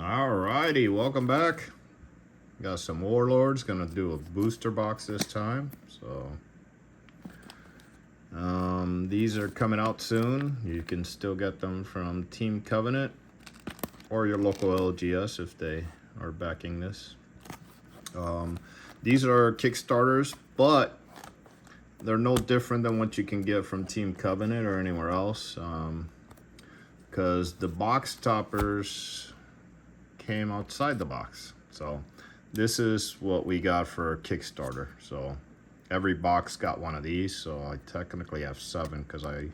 Alrighty, welcome back. Got some Warlords, gonna do a booster box this time. So these are coming out soon. You can still get them from Team Covenant or your local LGS if they are backing this. These are Kickstarters, but they're no different than what you can get from Team Covenant or anywhere else, because the box toppers came outside the box. So this is what we got for Kickstarter. So every box got one of these, so I technically have 7 because I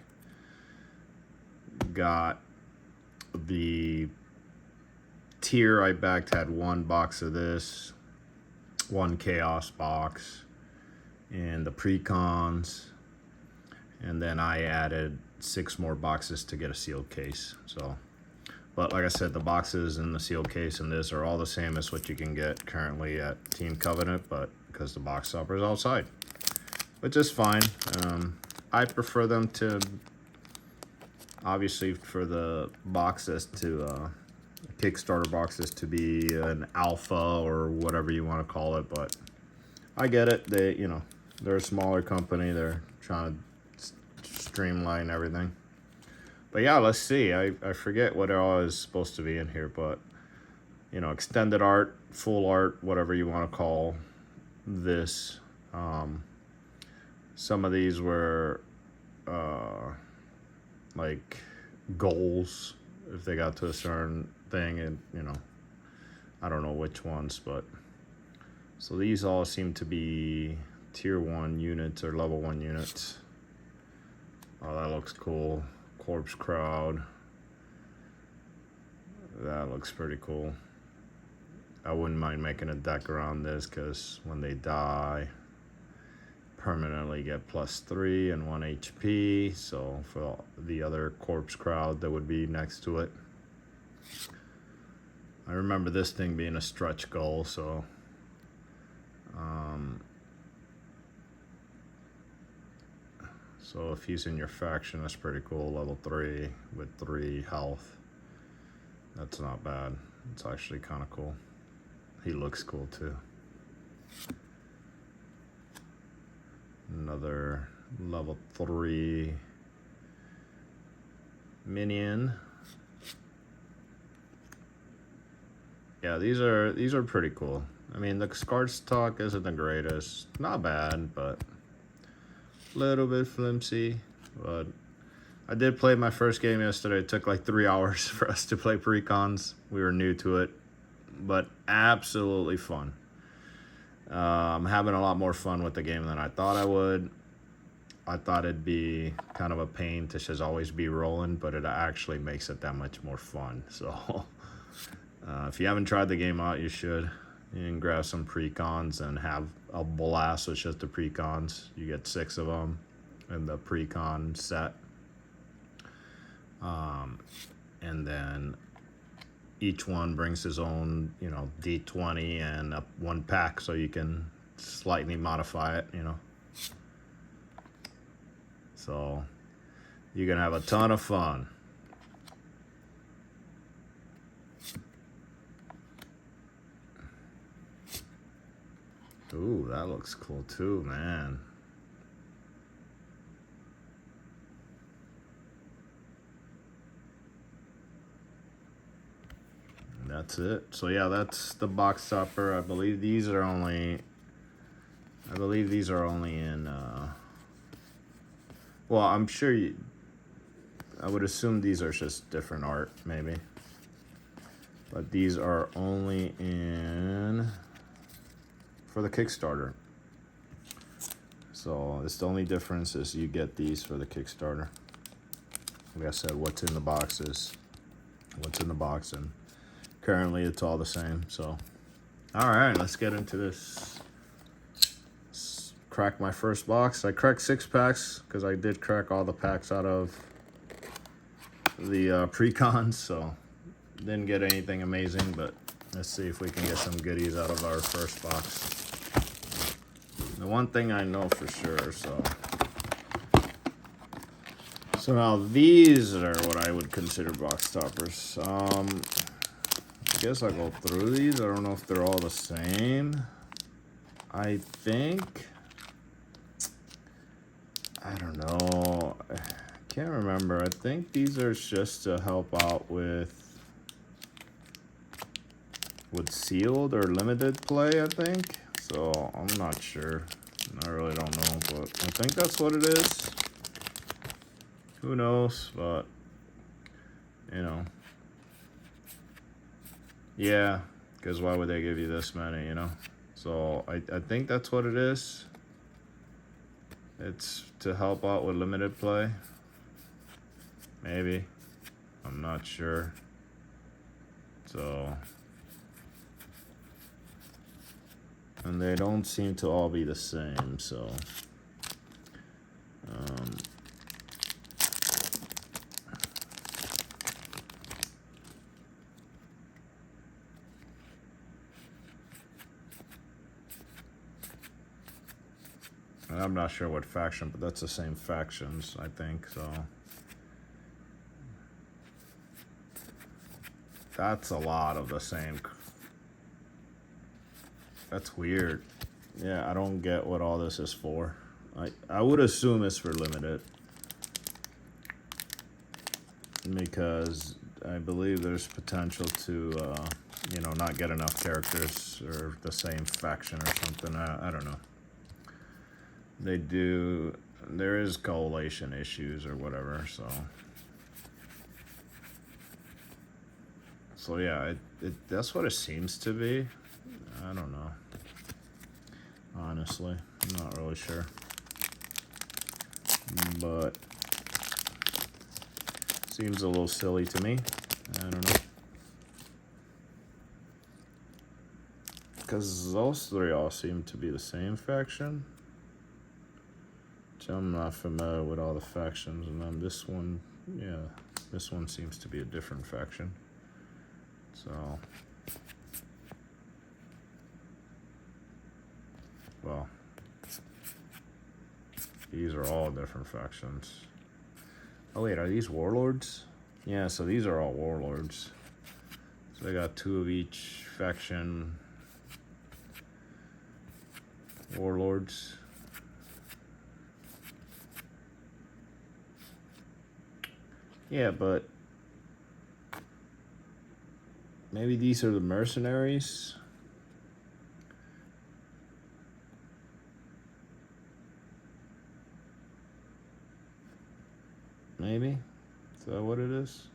got the tier I backed had 1 box of this, 1 chaos box, and the pre-cons, and then I added 6 more boxes to get a sealed case. So but like I said, the boxes and the sealed case and this are all the same as what you can get currently at Team Covenant, but because the box topper is outside, which is fine. I prefer them to, obviously, for the boxes to Kickstarter boxes to be an alpha or whatever you want to call it, but I get it. They're a smaller company. They're trying to streamline everything. But yeah, let's see. I forget what all is supposed to be in here, but extended art, full art, whatever you want to call this. Some of these were like goals if they got to a certain thing, and I don't know which ones, but so these all seem to be tier 1 units or level 1 units. Oh, that looks cool. Corpse crowd. That looks pretty cool. I wouldn't mind making a deck around this because when they die, permanently get +3 and 1 HP. So for the other corpse crowd that would be next to it. I remember this thing being a stretch goal, so so if he's in your faction, that's pretty cool. Level 3 with 3 health. That's not bad. It's actually kind of cool. He looks cool too. Another level 3 minion. Yeah, these are pretty cool. I mean, the card stock isn't the greatest. Not bad, but little bit flimsy. But I did play my first game yesterday. It took like 3 hours for us to play pre-cons. We were new to it, but absolutely fun. I'm having a lot more fun with the game than I thought I would. I thought it'd be kind of a pain to just always be rolling, but it actually makes it that much more fun. So if you haven't tried the game out, you should. You can grab some pre-cons and have a blast with just the pre-cons. You get 6 of them in the pre-con set. And then each one brings his own, D20 and 1 pack, so you can slightly modify it, So you're going to have a ton of fun. Ooh, that looks cool too, man. And that's it. So yeah, that's the box topper. I believe these are only in well, I'm sure I would assume these are just different art, maybe. But these are only in for the Kickstarter. So it's the only difference is you get these for the Kickstarter. Like I said, what's in the box is what's in the box, and currently it's all the same. So all right, let's get into this. Let's crack my first box. I cracked 6 packs because I did crack all the packs out of the pre-cons, so didn't get anything amazing, but let's see if we can get some goodies out of our first box. The one thing I know for sure, so now these are what I would consider box toppers. I guess I'll go through these. I don't know if they're all the same. I think... I don't know. I can't remember. I think these are just to help out with sealed or limited play, I think. So I'm not sure. I really don't know, but I think that's what it is. Who knows? But you know, yeah, because why would they give you this many, you know? So I think that's what it is. It's to help out with limited play. Maybe. I'm not sure. So, and they don't seem to all be the same, so and I'm not sure what faction, but that's the same factions, I think, so that's a lot of the same. That's weird. Yeah, I don't get what all this is for. I would assume it's for limited, because I believe there's potential to, you know, not get enough characters or the same faction or something. I don't know. They do. There is collation issues or whatever. So yeah, that's what it seems to be. I don't know. Honestly, I'm not really sure. But seems a little silly to me. I don't know. Because those three all seem to be the same faction. Which I'm not familiar with all the factions. And then this one, yeah, this one seems to be a different faction. So, well, these are all different factions. Oh wait, are these warlords? Yeah, so these are all warlords. So I got 2 of each faction. Warlords. Yeah, but maybe these are the mercenaries. Maybe? Is that what it is?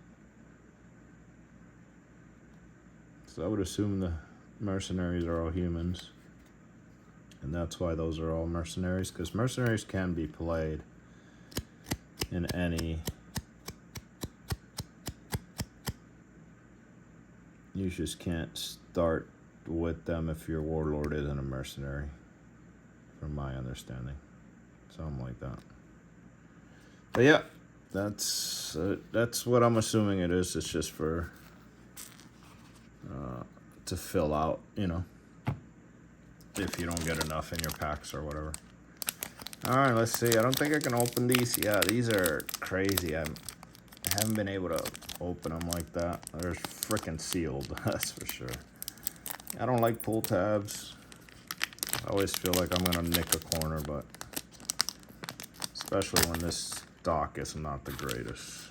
So I would assume the mercenaries are all humans. And that's why those are all mercenaries. Because mercenaries can be played in any... You just can't start with them if your warlord isn't a mercenary. From my understanding. Something like that. But yeah. That's what I'm assuming it is. It's just for to fill out, you know, if you don't get enough in your packs or whatever. All right, let's see. I don't think I can open these. Yeah, these are crazy. I haven't been able to open them like that. They're freaking sealed. That's for sure. I don't like pull tabs. I always feel like I'm gonna nick a corner, but especially when this stock is not the greatest.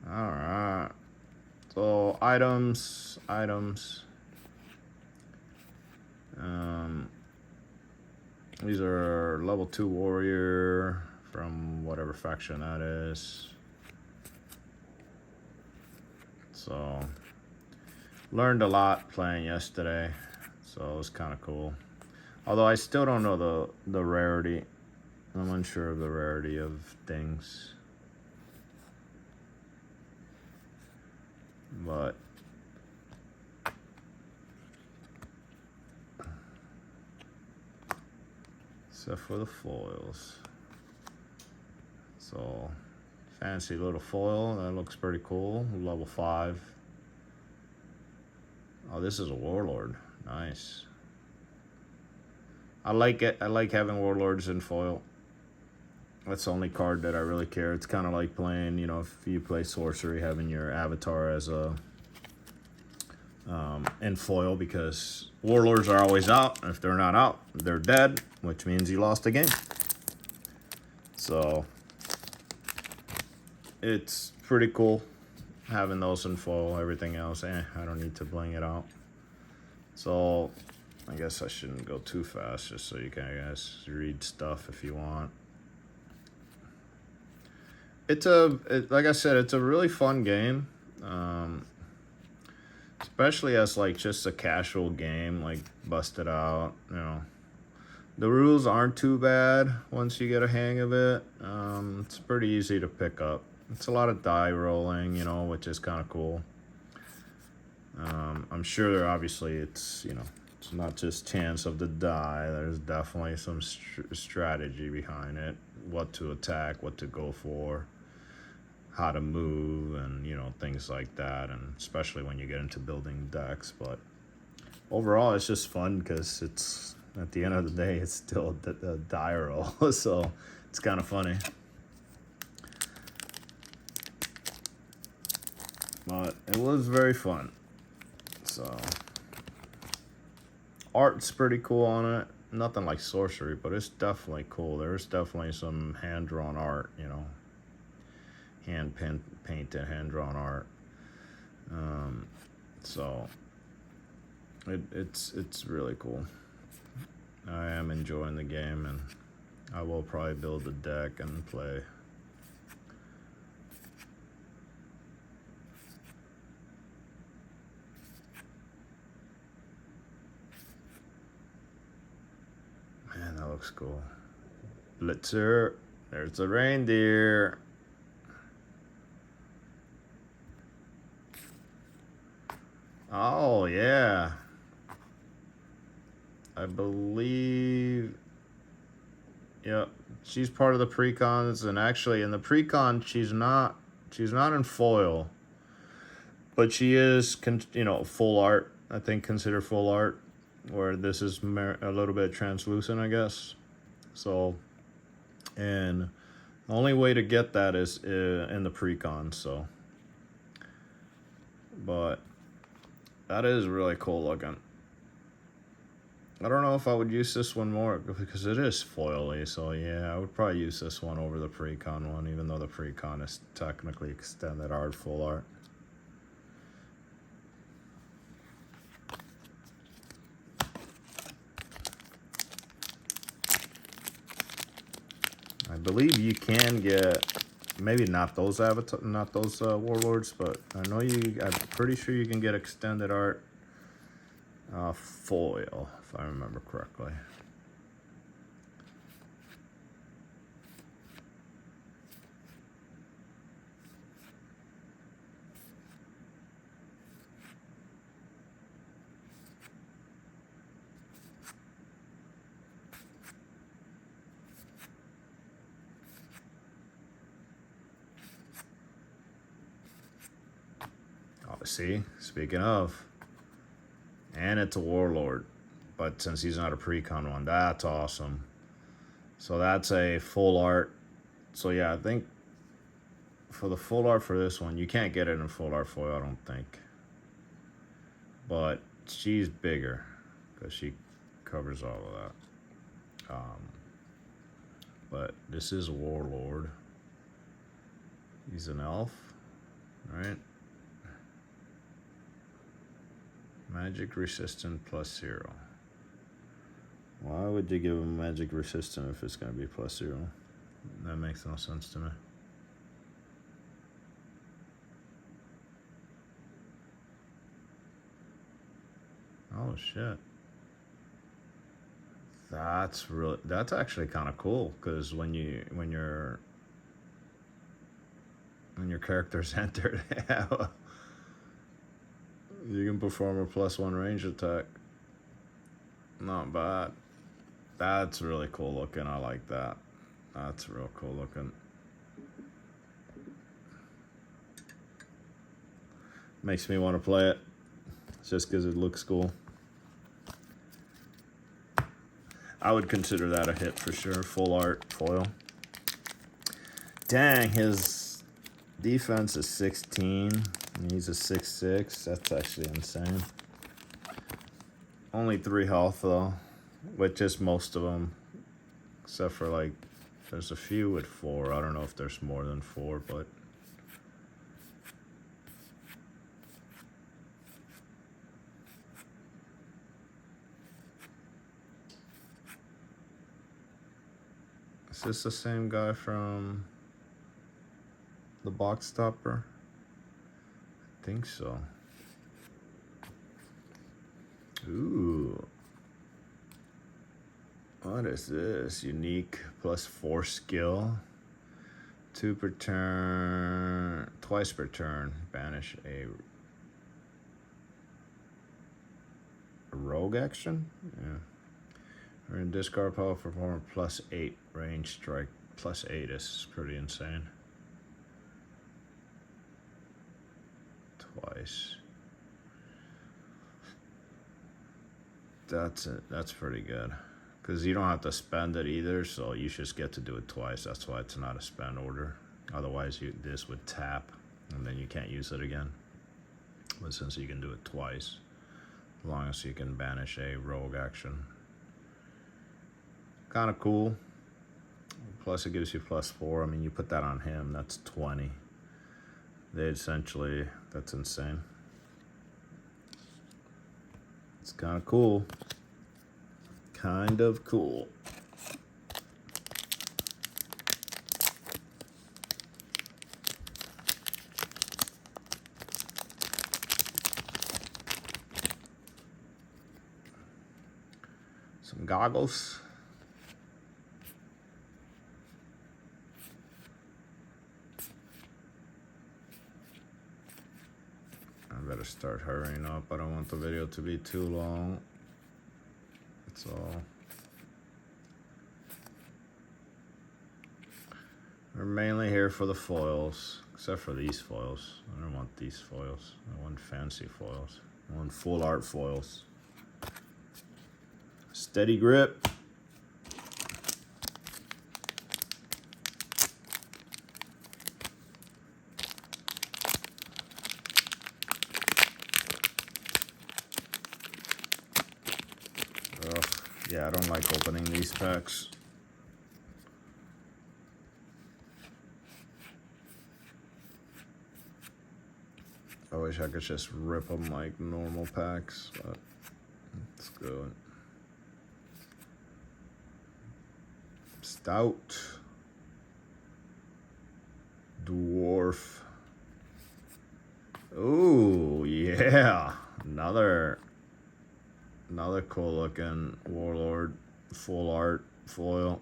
All right. So items. These are level 2 warrior from whatever faction that is. So learned a lot playing yesterday, so it was kind of cool. Although I still don't know the rarity. I'm unsure of the rarity of things. But except for the foils. So fancy little foil, that looks pretty cool. Level 5. Oh, this is a warlord. Nice. I like it. I like having warlords in foil. That's the only card that I really care. It's kind of like playing, you know, if you play sorcery, having your avatar as a in foil, because Warlords are always out. If they're not out, they're dead, which means you lost the game. So it's pretty cool having those in foil. Everything else, I don't need to bling it out. So I guess I shouldn't go too fast, just so you can, I guess, read stuff if you want. Like I said, it's a really fun game. Especially as like just a casual game, like bust it out, you know. The rules aren't too bad once you get a hang of it. It's pretty easy to pick up. It's a lot of die rolling, you know, which is kind of cool. I'm sure there obviously it's, you know, it's not just chance of the die. There's definitely some strategy behind it. What to attack, what to go for, how to move, and you know, things like that, and especially when you get into building decks. But overall it's just fun because it's, at the end of the day, it's still the die roll. So it's kind of funny, but it was very fun. So art's pretty cool on it. Nothing like sorcery, but it's definitely cool. There's definitely some hand-drawn art, you know, painted, hand-drawn art. So it's really cool. I am enjoying the game, and I will probably build a deck and play. Man, that looks cool. Blitzer, there's a reindeer. Oh, yeah. I believe, yep, she's part of the precons, and actually in the precon she's not in foil, but she is, you know, full art. I think considered full art, where this is a little bit translucent, I guess. So, and the only way to get that is in the precon. So, but that is really cool looking. I don't know if I would use this one more because it is foily. So yeah, I would probably use this one over the precon one, even though the precon is technically extended art, full art. I believe you can get, maybe not those warlords, but I know I'm pretty sure you can get extended art foil, if I remember correctly. Oh, see, speaking of, and it's a warlord, but since he's not a precon one, that's awesome. So that's a full art. So yeah, I think for the full art for this one, you can't get it in full art foil, I don't think. But she's bigger because she covers all of that. But this is a warlord. He's an elf, right? Magic resistant +0. Why would you give him magic resistant if it's going to be +0? That makes no sense to me. Oh shit. That's actually kind of cool, because when your character's entered, you can perform a +1 range attack. Not bad. That's really cool looking. I like that. That's real cool looking. Makes me want to play it just because it looks cool. I would consider that a hit for sure. Full art foil. Dang, his defense is 16. And he's a 6/6. That's actually insane. Only 3 health though, which is most of them, except for like there's a few with 4. I don't know if there's more than 4, but is this the same guy from the box topper? I think so. Ooh. What is this? Unique +4 skill. 2 per turn, twice per turn. Banish a rogue action? Yeah. Or in discard power performer +8 range strike. +8 is pretty insane. Twice. That's it. That's pretty good. Because you don't have to spend it either, so you just get to do it twice. That's why it's not a spend order. Otherwise, this would tap, and then you can't use it again. But since you can do it twice, as long as you can banish a rogue action. Kind of cool. Plus, it gives you +4. I mean, you put that on him, that's 20. They essentially, that's insane. It's kind of cool. Kind of cool. Some goggles. I better start hurrying up. I don't want the video to be too long. That's all. We're mainly here for the foils, except for these foils. I don't want these foils. I want fancy foils. I want full art foils. Steady grip. Ugh, yeah, I don't like opening these packs. I wish I could just rip them like normal packs, but let's go. Stout. Dwarf. Ooh, yeah. Another cool looking Warlord full art foil.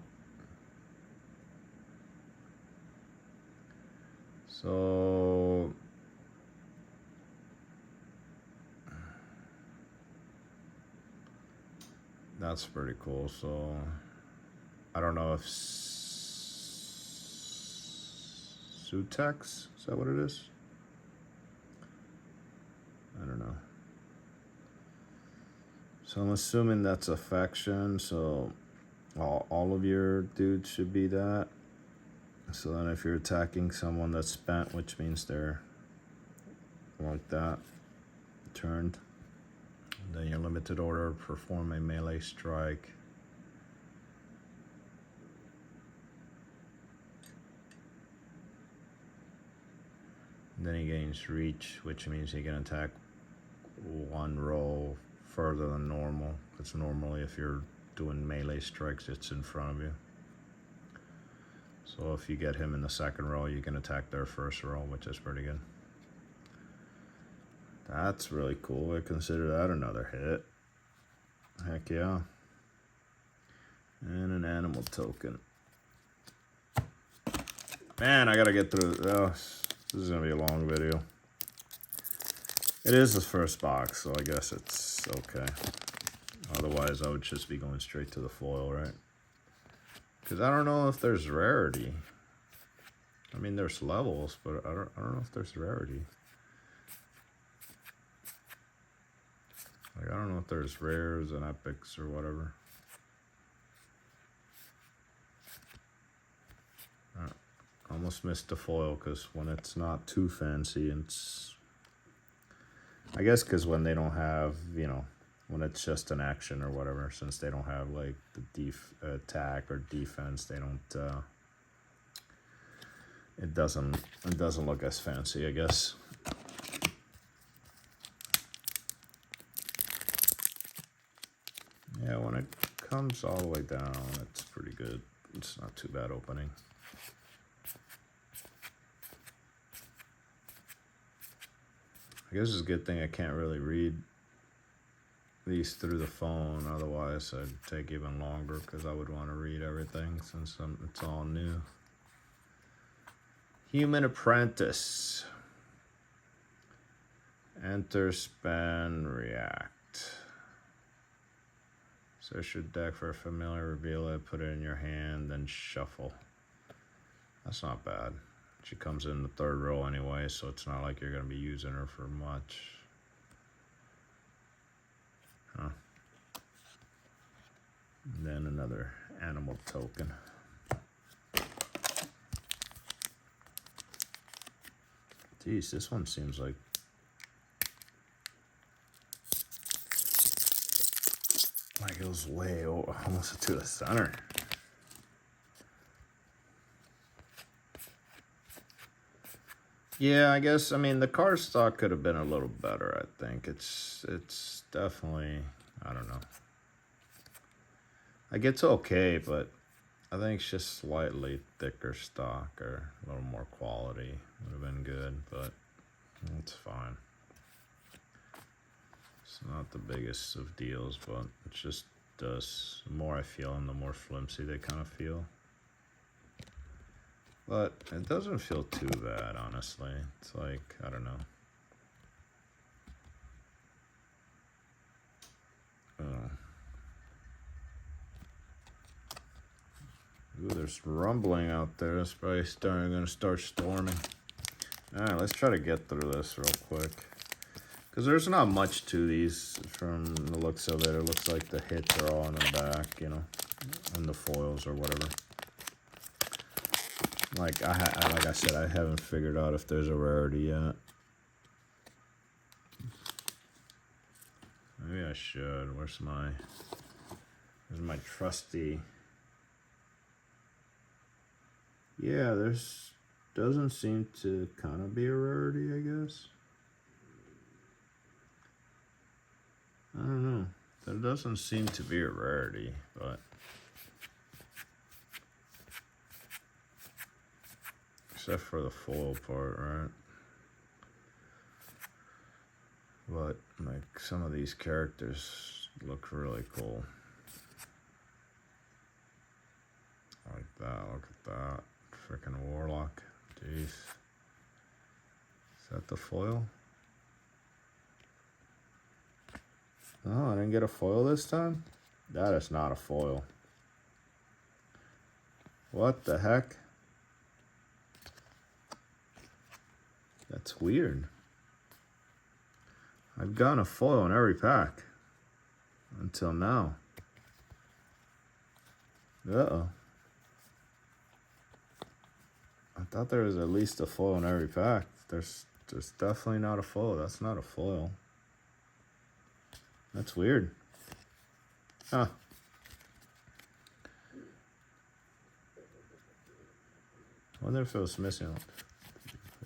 So that's pretty cool. So I don't know if Sutex, is that what it is? I don't know. So I'm assuming that's a faction, so all of your dudes should be that. So then if you're attacking someone that's spent, which means they're like that, turned, then your limited order, perform a melee strike. Then he gains reach, which means he can attack 1 row further than normal. Because normally if you're doing melee strikes, it's in front of you. So if you get him in the 2nd row, you can attack their 1st row, which is pretty good. That's really cool. I consider that another hit. Heck yeah. And an animal token. Man, I gotta get through. Oh, this is gonna be a long video. It is the first box, so I guess it's okay. Otherwise, I would just be going straight to the foil, right? Because I don't know if there's rarity. I mean, there's levels, but I don't know if there's rarity. Like, I don't know if there's rares and epics or whatever. Almost missed the foil because when it's not too fancy, it's I guess because when they don't have, you know, when it's just an action or whatever, since they don't have like the attack or defense, they don't. It doesn't look as fancy, I guess. Yeah, when it comes all the way down, it's pretty good. It's not too bad opening. I guess it's a good thing I can't really read these through the phone, otherwise it'd take even longer because I would want to read everything since it's all new. Human Apprentice. Enter, spend, react. Search your deck for a familiar, reveal it, put it in your hand, then shuffle. That's not bad. She comes in the third row anyway, so it's not like you're going to be using her for much. Huh. And then another animal token. Geez, this one seems like it goes way over, almost to the center. Yeah, I guess, I mean, the card stock could have been a little better, I think. It's definitely, I don't know. Like, it's okay, but I think it's just slightly thicker stock or a little more quality would have been good, but it's fine. It's not the biggest of deals, but it just does. The more I feel them, the more flimsy they kind of feel. But it doesn't feel too bad, honestly. It's like, I don't know. Ooh, there's rumbling out there. It's probably going to start storming. Alright, let's try to get through this real quick. Because there's not much to these from the looks of it. It looks like the hits are all in the back, you know, and the foils or whatever. Like I said, I haven't figured out if there's a rarity yet. Maybe I should. Where's my trusty? Yeah, doesn't seem to kind of be a rarity, I guess. I don't know. There doesn't seem to be a rarity, but except for the foil part, right? But like some of these characters look really cool. Like that, look at that. Freaking Warlock. Jeez. Is that the foil? Oh, I didn't get a foil this time? That is not a foil. What the heck? That's weird. I've gotten a foil in every pack. Until now. Uh-oh. I thought there was at least a foil in every pack. There's definitely not a foil. That's not a foil. That's weird. Huh. I wonder if it was missing. 3,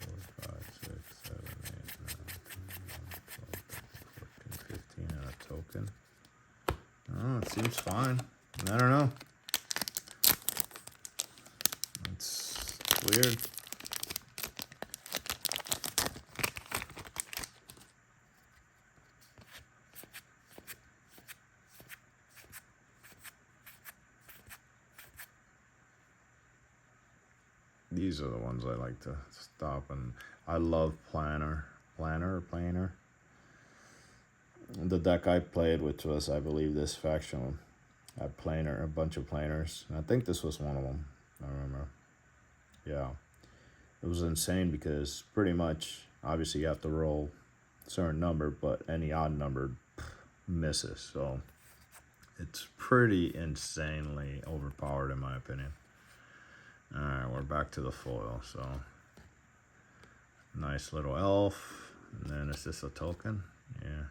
4, 5, 6, 7, 8, 9, 10, 11, 12, 13, 14, 15, and a token. Oh, it seems fine. I don't know. It's weird. These are the ones I like to stop, and I love Planner. The deck I played, which was, I believe, this faction, had a bunch of planners. And I think this was one of them. I remember. Yeah. It was insane because pretty much, obviously, you have to roll a certain number, but any odd number misses. So it's pretty insanely overpowered, in my opinion. Alright, we're back to the foil, so nice little elf, and then is this a token? Yeah,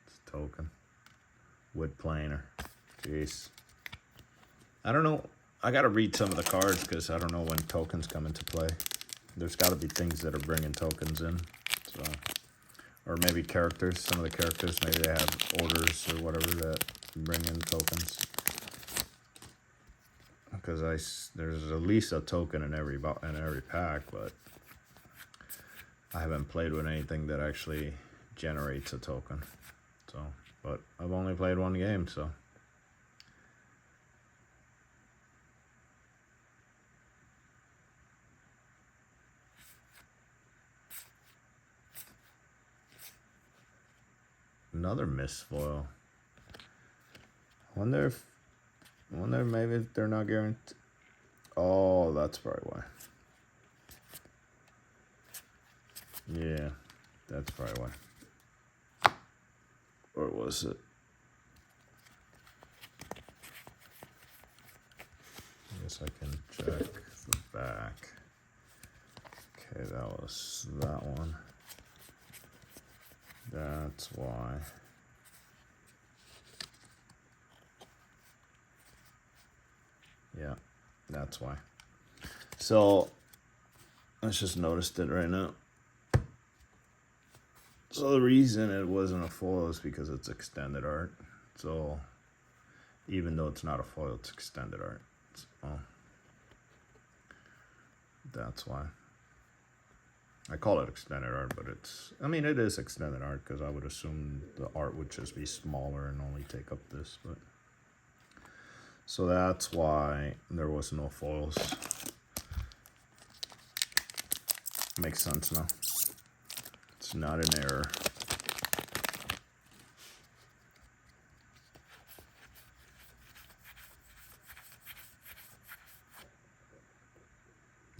it's a token. Wood planer. Jeez. I don't know. I gotta read some of the cards because I don't know when tokens come into play. There's gotta be things that are bringing tokens in. So, or maybe characters. Some of the characters, maybe they have orders or whatever that bring in tokens. Because there's at least a token in every pack, but I haven't played with anything that actually generates a token. So, but I've only played one game, so. Another misfoil. Wonder maybe if they're not guaranteed. Oh, that's probably why. Yeah, that's probably why. Or was it? I guess I can check the back. Okay, that was that one. That's why. Yeah, that's why. So, I just noticed it right now. So the reason it wasn't a foil is because it's extended art. So, even though it's not a foil, it's extended art. So, that's why. I call it extended art, but it is extended art because I would assume the art would just be smaller and only take up this, but. So that's why there was no foils. Makes sense now. It's not an error.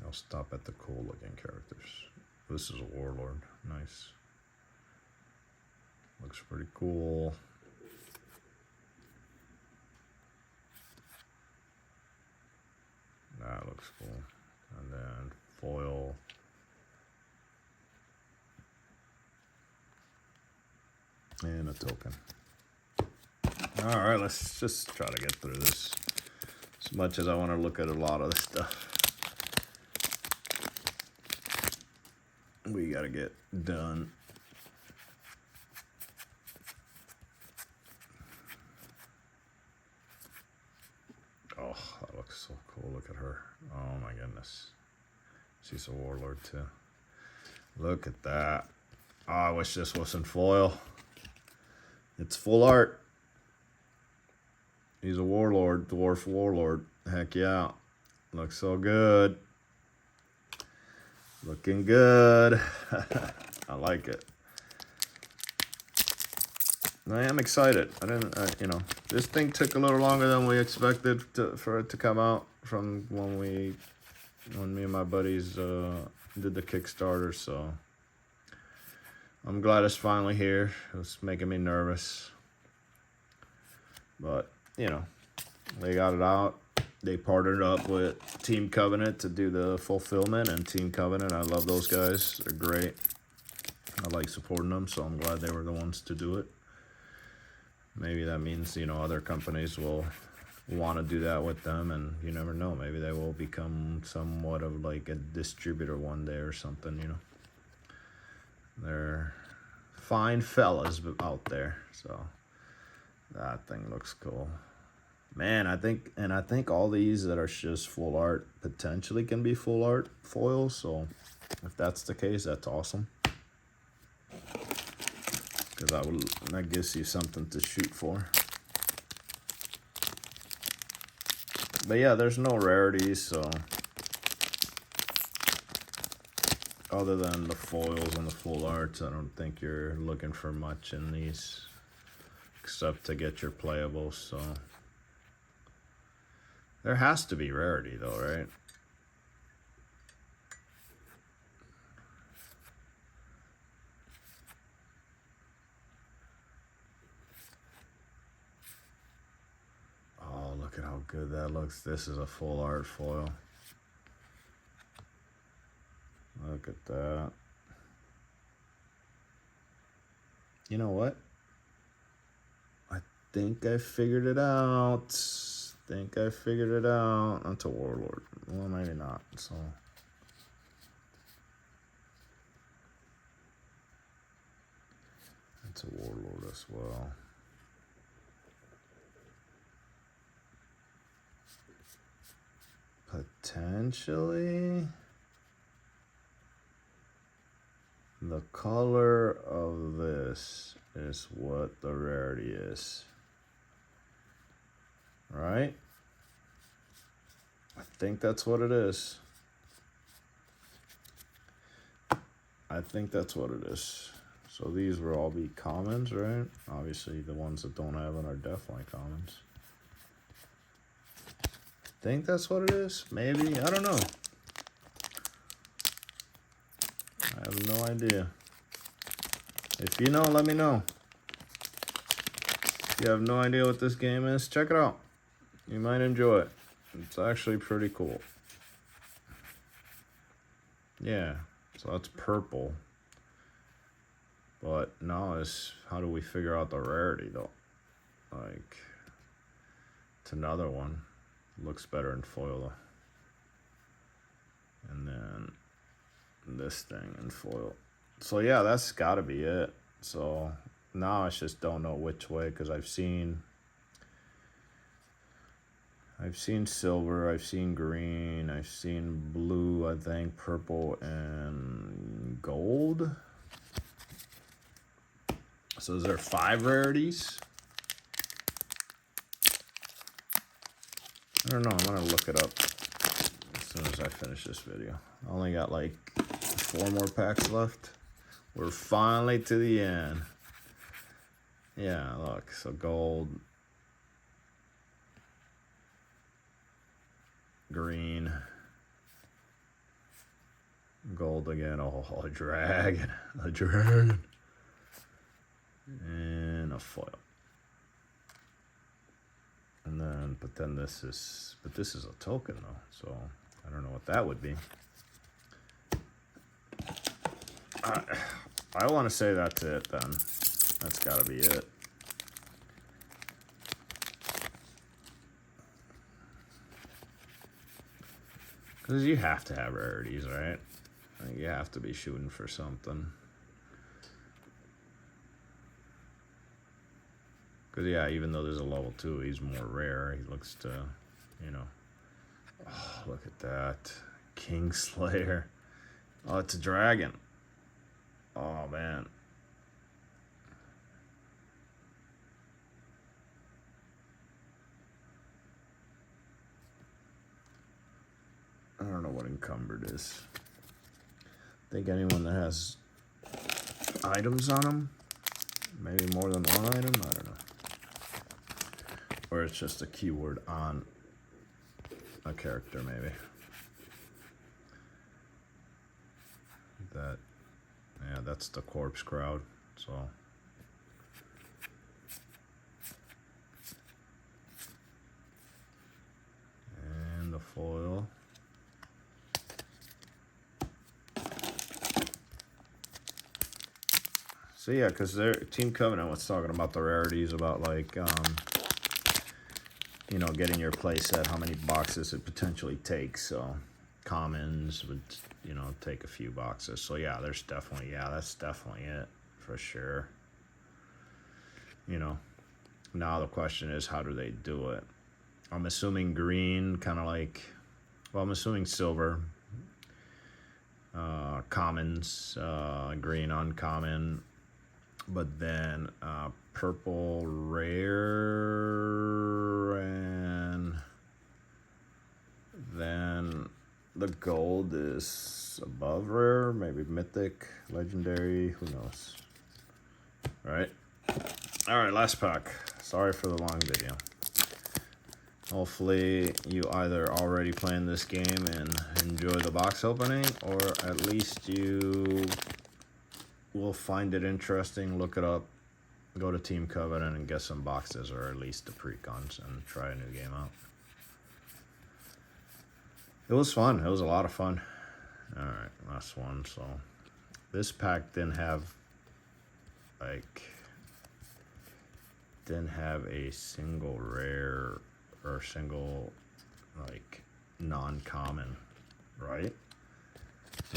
I'll stop at the cool looking characters. This is a Warlord. Nice. Looks pretty cool. That looks cool. And then foil. And a token. Alright, let's just try to get through this. As much as I want to look at a lot of this stuff, we gotta get done. Oh, that looks so cool. Look at her. Oh my goodness. She's a Warlord too. Look at that. Oh, I wish this wasn't foil. It's full art. He's a Warlord, Dwarf Warlord. Heck yeah. Looks so good. Looking good. I like it. I am excited. This thing took a little longer than we expected for it to come out from when me and my buddies did the Kickstarter, so I'm glad it's finally here. It was making me nervous. But, they got it out. They partnered up with Team Covenant to do the fulfillment, and Team Covenant, I love those guys. They're great. I like supporting them, so I'm glad they were the ones to do it. Maybe that means, other companies will want to do that with them, and you never know. Maybe they will become somewhat of like a distributor one day or something, They're fine fellas out there, so that thing looks cool. Man, I think all these that are just full art potentially can be full art foils, so if that's the case, that's awesome. Because that gives you something to shoot for. But yeah, there's no rarities, so other than the foils and the full arts, I don't think you're looking for much in these, except to get your playables, so there has to be rarity though, right? Oh, look at how good that looks. This is a full art foil. Look at that. You know what? I think I figured it out. That's a Warlord. Well, maybe not. So that's a Warlord as well. Potentially. The color of this is what the rarity is. Right? I think that's what it is. I think that's what it is. So these will all be commons, right? Obviously, the ones that don't have it are definitely commons. Think that's what it is? Maybe. I don't know. I have no idea. If you know, let me know. If you have no idea what this game is, check it out. You might enjoy it. It's actually pretty cool. Yeah, so that's purple. But now is how do we figure out the rarity though? Like, it's another one. Looks better in foil though. And then this thing in foil. So yeah, that's gotta be it. So now I just don't know which way, because I've seen silver, I've seen green, I've seen blue, I think, purple, and gold. So is there 5 rarities? I don't know, I'm gonna look it up as soon as I finish this video. I only got like 4 more packs left. We're finally to the end. Yeah, look, so gold, green, gold again, oh, a dragon, and a foil. And then, but this is a token though, so I don't know what that would be. I want to say that's it then. That's gotta be it. Because you have to have rarities, right? Like, you have to be shooting for something. Because, yeah, even though there's a level 2, he's more rare. He looks to, you know. Oh, look at that. Kingslayer. Oh, it's a dragon. Oh, man. I don't know what encumbered is. I think anyone that has items on them, maybe more than one item, I don't know. Or it's just a keyword on a character, maybe. That, yeah, that's the corpse crowd, so. And the foil. So yeah, because Team Covenant was talking about the rarities, about like, you know, getting your playset, how many boxes it potentially takes. So commons would, you know, take a few boxes. So yeah, that's definitely it for sure. You know, now the question is, how do they do it? I'm assuming green, kind of like, well, I'm assuming silver, commons, green uncommon, but then purple rare, and then the gold is above rare, maybe mythic, legendary, who knows, right? All right, last pack. Sorry for the long video. Hopefully you either already playing this game and enjoy the box opening, or at least you will find it interesting, look it up, go to Team Covenant and get some boxes, or at least the pre-cons, and try a new game out. It was fun. It was a lot of fun. Alright, last one. So this pack didn't have like didn't have a single rare or single like non-common, right?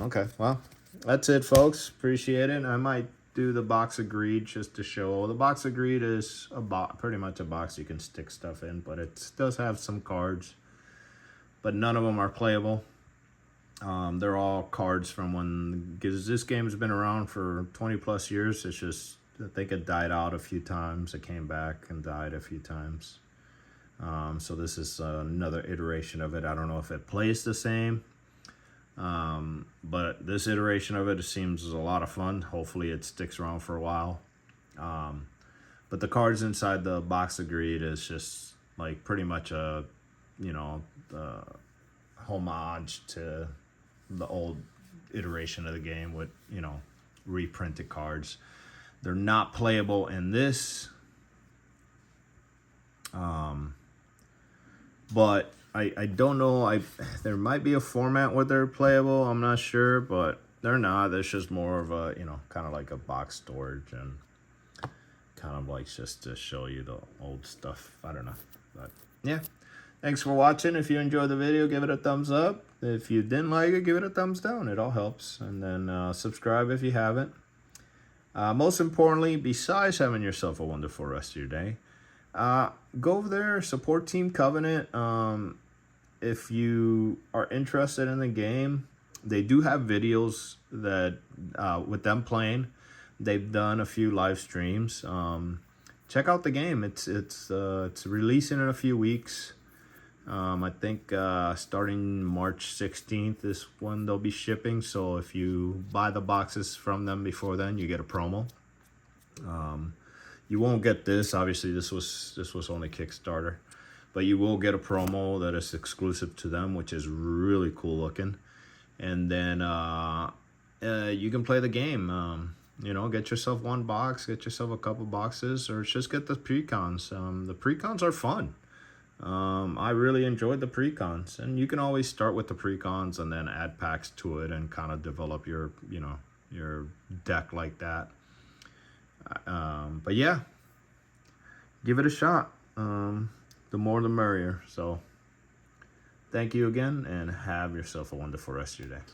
Okay, well, that's it, folks. Appreciate it. I might do the box of greed just to show. The box of greed is pretty much a box you can stick stuff in, but it does have some cards, but none of them are playable. They're all cards from when, because this game has been around for 20 plus years. It's just, I think it died out a few times. It came back and died a few times. So this is another iteration of it. I don't know if it plays the same. But this iteration of it seems a lot of fun. Hopefully it sticks around for a while. But the cards inside the box of greed is just like pretty much a, you know, homage to the old iteration of the game with, you know, reprinted cards. They're not playable in this. But I don't know. There might be a format where they're playable. I'm not sure, but they're not. It's just more of a, you know, kind of like a box storage and kind of like just to show you the old stuff. I don't know. But yeah. Thanks for watching. If you enjoyed the video, give it a thumbs up. If you didn't like it, give it a thumbs down. It all helps. And then subscribe if you haven't. Most importantly, besides having yourself a wonderful rest of your day, go over there, support Team Covenant. If you are interested in the game, they do have videos that with them playing. They've done a few live streams. Check out the game. It's releasing in a few weeks. I think starting March 16th is when they'll be shipping. So if you buy the boxes from them before then, you get a promo. You won't get this. Obviously, this was only Kickstarter, but you will get a promo that is exclusive to them, which is really cool looking. And then you can play the game. You know, get yourself one box, get yourself a couple boxes, or just get the precons. The precons are fun. I really enjoyed the precons, and you can always start with the precons and then add packs to it and kind of develop your, you know, your deck like that. But yeah, give it a shot. The more the merrier. So thank you again, and have yourself a wonderful rest of your day.